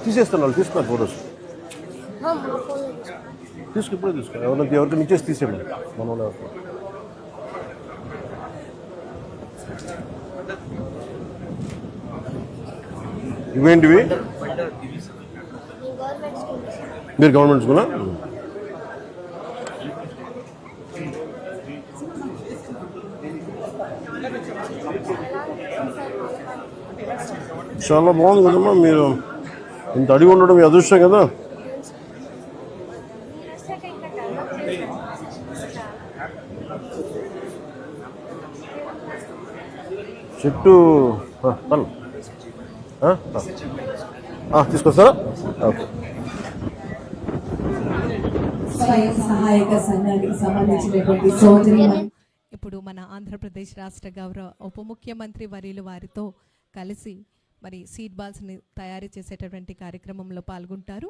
తీసేస్తాను, వాళ్ళు తీసుకున్నారు ఫోటోస్. ఇప్పుడే తీసుకో, ఎవరికి ఇచ్చేసి తీసేయండి మన వాళ్ళు ఎవరికి. ఇవేంటివి? మీరు గవర్నమెంట్ స్కూలా? చాలా బాగుంది కదమ్మా, మీరు ఇంత అడిగి ఉండడం మీ అదృష్టం కదా. చెట్టు తీసుకొస్తారా? ఓకే. ఇప్పుడు మన ఆంధ్రప్రదేశ్ రాష్ట్ర గౌరవ ఉప ముఖ్యమంత్రి వర్యులు వారితో కలిసి మరి సీడ్ బాల్స్ని తయారు చేసేటటువంటి కార్యక్రమంలో పాల్గొంటారు.